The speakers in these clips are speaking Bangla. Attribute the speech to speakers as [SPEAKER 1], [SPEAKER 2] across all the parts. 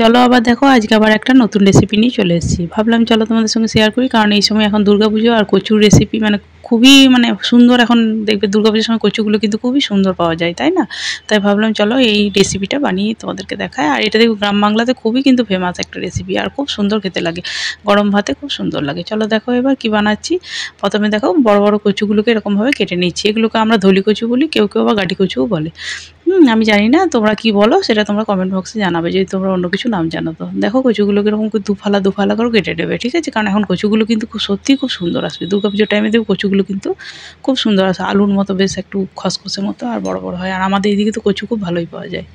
[SPEAKER 1] চলো আবার দেখো আজকে আবার একটা নতুন রেসিপি নিয়ে চলে এসেছি। ভাবলাম চলো তোমাদের সঙ্গে শেয়ার করি, কারণ এই সময় এখন দুর্গাপুজো আর কচুর রেসিপি মানে খুবই মানে সুন্দর। এখন দেখবে দুর্গাপুজোর সময় কচুগুলো কিন্তু খুবই সুন্দর পাওয়া যায়, তাই না? তাই ভাবলাম চলো এই রেসিপিটা বানিয়ে তোমাদেরকে দেখায়। আর এটা দেখো গ্রাম বাংলাতে খুবই কিন্তু ফেমাস একটা রেসিপি, আর খুব সুন্দর খেতে লাগে, গরম ভাতে খুব সুন্দর লাগে। চলো দেখো এবার কি বানাচ্ছি। প্রথমে দেখো বড় বড় কচুগুলোকে এরকমভাবে কেটে নিচ্ছি। এগুলোকে আমরা ধলি কচু বলি, কেউ কেউ আবার গাঁটি কচুও বলে। আমি জানি না তোমরা কি বলো, সেটা তোমরা কমেন্ট বক্সে জানাবে যদি তোমরা অন্য কিছু নাম জানো। তো দেখো কচুগুলোকে এরকম করে দুফালা দুফালা করে কেটে নেবে, ঠিক আছে? কারণ এখন কচুগুলো কিন্তু খুব সত্যিই খুব সুন্দর আসবে। দুর্গাপুজোর টাইমে দেখো কচুগুলো কিন্তু খুব সুন্দর আসে, আলুর মতো বেশ একটু খসখসে মতো আর বড় বড় হয়। আর আমাদের এদিকে তো কচু খুব ভালোই পাওয়া যায়।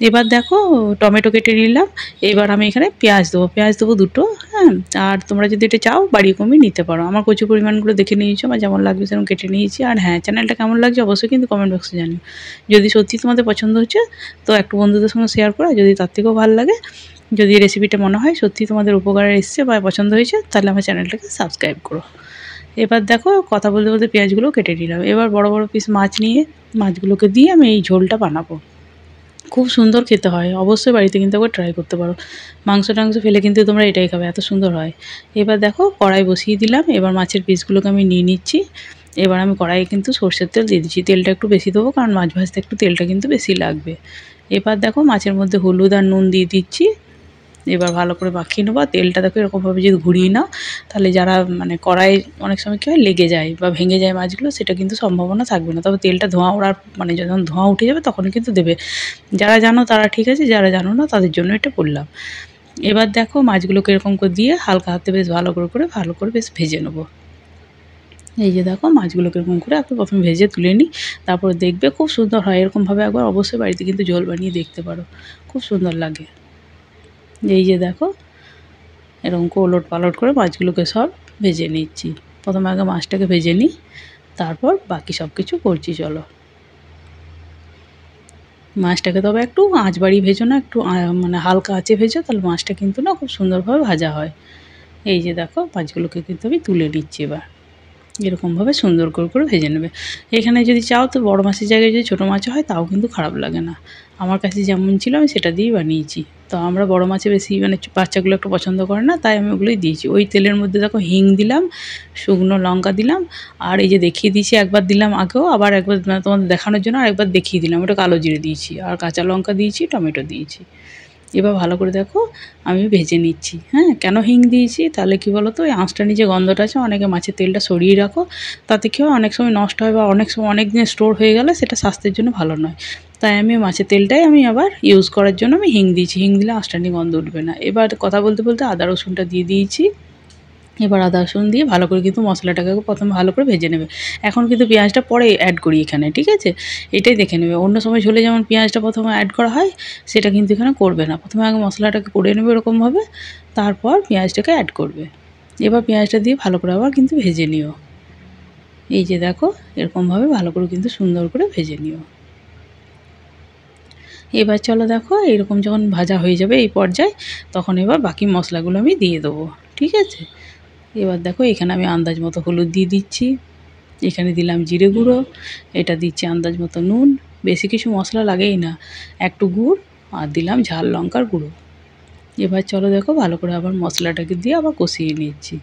[SPEAKER 1] এবার দেখো টমেটো কেটে নিলাম। এবার আমি এখানে পেঁয়াজ দেবো দুটো। হ্যাঁ, আর তোমরা যদি এটা চাও বাড়িয়ে কমিয়ে নিতে পারো। আমার কচুর পরিমাণগুলো দেখে নিয়েছো, আমার যেমন লাগবে সেরকম কেটে নিয়েছি। আর হ্যাঁ, চ্যানেলটা কেমন লাগছে অবশ্যই কিন্তু কমেন্ট বক্সে জানিও। যদি সত্যি তোমাদের পছন্দ হচ্ছে তো একটু বন্ধুদের সঙ্গে শেয়ার করো, যদি তার থেকেও ভালো লাগে, যদি রেসিপিটা মনে হয় সত্যি তোমাদের উপকারে এসছে বা পছন্দ হয়েছে, তাহলে আমার চ্যানেলটাকে সাবস্ক্রাইব করো। এবার দেখো কথা বলতে বলতে পেঁয়াজগুলো কেটে নিলাম। এবার বড় বড় পিস মাছ নিয়ে মাছগুলোকে দিয়ে আমি এই ঝোলটা বানাবো। খুব সুন্দর খেতে হয়, অবশ্যই বাড়িতে কিন্তু একবার ট্রাই করতে পারো। মাংস টাংস ফেলে কিন্তু তোমরা এটাই খাবে, এত সুন্দর হয়। এবার দেখো কড়াই বসিয়ে দিলাম। এবার মাছের পিসগুলোকে আমি নিয়ে নিচ্ছি। এবার আমি কড়াইয়ে কিন্তু সর্ষের তেল দিয়ে দিচ্ছি। তেলটা একটু বেশি দেবো, কারণ মাছ ভাজতে একটু তেলটা কিন্তু বেশি লাগবে। এবার দেখো মাছের মধ্যে হলুদ আর নুন দিয়ে দিচ্ছি। এবার ভালো করে মাখিয়ে নেবো। আর তেলটা দেখো এরকমভাবে যদি ঘুরিয়ে নাও, তাহলে যারা মানে কড়াই অনেক সময় কী হয় লেগে যায় বা ভেঙে যায় মাছগুলো, সেটা কিন্তু সম্ভাবনা থাকবে না। তবে তেলটা ধোঁয়া ওড়ার মানে যখন ধোঁয়া উঠে যাবে তখন কিন্তু দেবে। যারা জানো তারা ঠিক আছে, যারা জানো না তাদের জন্য এটা বললাম। এবার দেখো মাছগুলোকে এরকম করে দিয়ে হালকা হাতে বেশ ভালো করে বেশ ভেজে নেবো। এই যে দেখো মাছগুলোকে এরকম করে একটু প্রথমে ভেজে তুলে নিই, তারপর দেখবে খুব সুন্দর হয়। এরকমভাবে একবার অবশ্যই বাড়িতে কিন্তু ঝোল বানিয়ে দেখতে পারো, খুব সুন্দর লাগে। এই যে দেখো এরকম করে ওলট পালট করে মাছগুলোকে সব ভেজে নিচ্ছি। প্রথমে আগে মাছটাকে ভেজে নিই, তারপর বাকি সব কিছু করছি। চলো মাছটাকে তবে একটু আঁচ বাড়িয়ে ভেজো না, একটু মানে হালকা আঁচে ভেজো, তাহলে মাছটা কিন্তু না খুব সুন্দরভাবে ভাজা হয়। এই যে দেখো মাছগুলোকে কিন্তু আমি তুলে নিচ্ছি। এবার এরকমভাবে সুন্দর করে ভেজে নেবে। এখানে যদি চাও তো বড় মাছের জায়গায় যদি ছোটো মাছও হয় তাও কিন্তু খারাপ লাগে না। আমার কাছে যেমন ছিল আমি সেটা দিয়েই বানিয়েছি। তো আমরা বড় মাছে বেশি মানে বাচ্চাগুলো একটু পছন্দ করে না, তাই আমি ওগুলোই দিয়েছি। ওই তেলের মধ্যে দেখো হিং দিলাম, শুকনো লঙ্কা দিলাম, আর এই যে দেখিয়ে দিয়েছি একবার দিলাম আগেও, আবার একবার মানে তোমাদের দেখানোর জন্য আরেকবার দেখিয়ে দিলাম, ওটা কালো জিরে দিয়েছি, আর কাঁচা লঙ্কা দিয়েছি, টমেটো দিয়েছি। এবার ভালো করে দেখো আমি ভেজে নিচ্ছি। হ্যাঁ, কেন হিং দিয়েছি তাহলে কি বলো তো, ওই আঁচটা নিয়ে যে গন্ধটা আছে, অনেকে মাছের তেলটা সরিয়ে রাখো, তাতে কী হয় অনেক সময় নষ্ট হয় বা অনেক সময় অনেক দিন স্টোর হয়ে গেলে সেটা স্বাস্থ্যের জন্য ভালো নয়। তাই আমি মাছের তেলটাই আমি আবার ইউজ করার জন্য আমি হিং দিয়েছি। হিং দিলে আঁচটা নিয়ে গন্ধ উঠবে না। এবার কথা বলতে বলতে আদা রসুনটা দিয়ে দিয়েছি। এবার আদা রসুন দিয়ে ভালো করে কিন্তু মশলাটাকে প্রথমে ভালো করে ভেজে নেবে। এখন কিন্তু পেঁয়াজটা পরে অ্যাড করি এখানে, ঠিক আছে? এটাই দেখে নেবে। অন্য সময় ঝোলে যেমন পেঁয়াজটা প্রথমে অ্যাড করা হয়, সেটা কিন্তু এখানে করবে না। প্রথমে আগে মশলাটাকে করে নেবে এরকমভাবে, তারপর পেঁয়াজটাকে অ্যাড করবে। এবার পেঁয়াজটা দিয়ে ভালো করে আবার কিন্তু ভেজে নিও। এই যে দেখো এরকমভাবে ভালো করে কিন্তু সুন্দর করে ভেজে নিও। এবার চলো দেখো এরকম যখন ভাজা হয়ে যাবে এই পর্যায়ে, তখন এবার বাকি মশলাগুলো আমি দিয়ে দেবো, ঠিক আছে? এবার দেখো এখানে আমি আন্দাজ মতো হলুদ দিয়ে দিচ্ছি, এখানে দিলাম জিরে গুঁড়ো, এটা দিচ্ছি আন্দাজ মতো নুন, বেশি কিছু মশলা লাগেই না, একটু গুড়, আর দিলাম ঝাল লঙ্কার গুঁড়ো। এবার চলো দেখো ভালো করে আবার মশলাটাকে দিয়ে আবার কষিয়ে নিচ্ছি।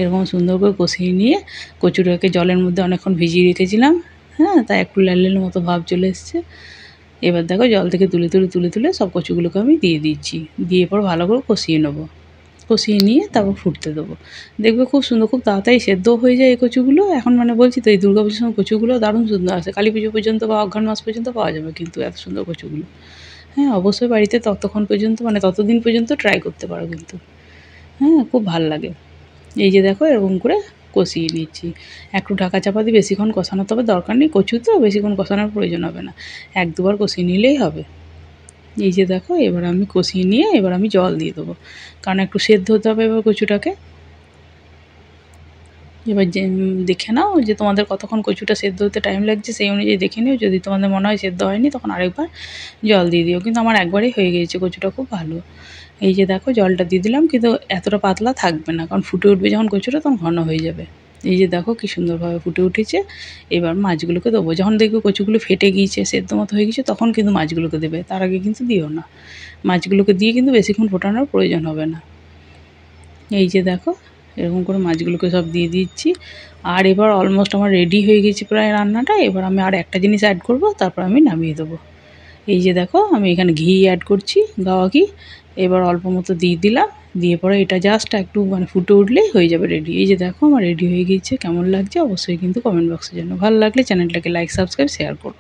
[SPEAKER 1] এরকম সুন্দর করে কষিয়ে নিয়ে কচুটাকে জলের মধ্যে অনেকক্ষণ ভিজিয়ে রেখেছিলাম। হ্যাঁ, তাই একটু লাল লাল মতো ভাব চলে এসছে। এবার দেখো জল থেকে তুলে সব কচুগুলোকে আমি দিয়ে দিচ্ছি। দিয়ে পর ভালো করে কষিয়ে নেবো। কষিয়ে নিয়ে তারপর ফুটতে দেবো। দেখবে খুব সুন্দর, খুব তাড়াতাড়ি সেদ্ধও হয়ে যায় এই কচুগুলো। এখন মানে বলছি তো এই দুর্গাপুজোর সময় কচুগুলো দারুণ সুন্দর আসে। কালী পুজো পর্যন্ত বা অঘ্রাণ মাস পর্যন্ত পাওয়া যাবে কিন্তু এত সুন্দর কচুগুলো। হ্যাঁ, অবশ্যই বাড়িতে ততক্ষণ পর্যন্ত মানে ততদিন পর্যন্ত ট্রাই করতে পারো কিন্তু। হ্যাঁ, খুব ভাল লাগে। এই যে দেখো এরকম করে কষিয়ে নিচ্ছি। একটু ঢাকা চাপা দিয়ে বেশিক্ষণ কষানোর তবে দরকার নেই, কচু তো বেশিক্ষণ কষানোর প্রয়োজন হবে না। ১-২ বার কষিয়ে নিলেই হবে। এই যে দেখো এবার আমি কষিয়ে নিয়ে এবার আমি জল দিয়ে দেবো, কারণ একটু সেদ্ধ হতে হবে এবার কচুটাকে। এবার যে দেখে নাও যে তোমাদের কতক্ষণ কচুটা সেদ্ধ হতে টাইম লাগছে, সেই অনুযায়ী দেখে নিও। যদি তোমাদের মনে হয় সেদ্ধ হয়নি তখন আরেকবার জল দিয়ে দিও। কিন্তু আমার একবারেই হয়ে গিয়েছে, কচুটা খুব ভালো। এই যে দেখো জলটা দিয়ে দিলাম, কিন্তু এতটা পাতলা থাকবে না, কারণ ফুটে উঠবে যখন কচুটা তখন ঘন হয়ে যাবে। এই যে দেখো কি সুন্দরভাবে ফুটে উঠেছে। এবার মাছগুলোকে দেবো। যখন দেখবে কচুগুলো ফেটে গিয়েছে, সেদ্ধ মতো হয়ে গেছে, তখন কিন্তু মাছগুলোকে দেবে, তার আগে কিন্তু দিও না। মাছগুলোকে দিয়ে কিন্তু বেশিক্ষণ ফোটানোর প্রয়োজন হবে না। এই যে দেখো এরকম করে মাছগুলোকে সব দিয়ে দিচ্ছি। আর এবার অলমোস্ট আমার রেডি হয়ে গেছে প্রায় রান্নাটা। এবার আমি আর একটা জিনিস অ্যাড করব, তারপর আমি নামিয়ে দেবো। এই যে দেখো আমি এখানে ঘি অ্যাড করছি, গাওয়া ঘি। এবার অল্প মতো দিয়ে দিলাম, দিয়ে পরে এটা জাস্ট একটু মানে ফুটে উঠলেই হয়ে যাবে রেডি। এই যে দেখো আমার রেডি হয়ে গিয়েছে। কেমন লাগছে অবশ্যই কিন্তু কমেন্ট বক্সে জানাও। ভালো লাগলে চ্যানেলটাকে লাইক, সাবস্ক্রাইব, শেয়ার করো।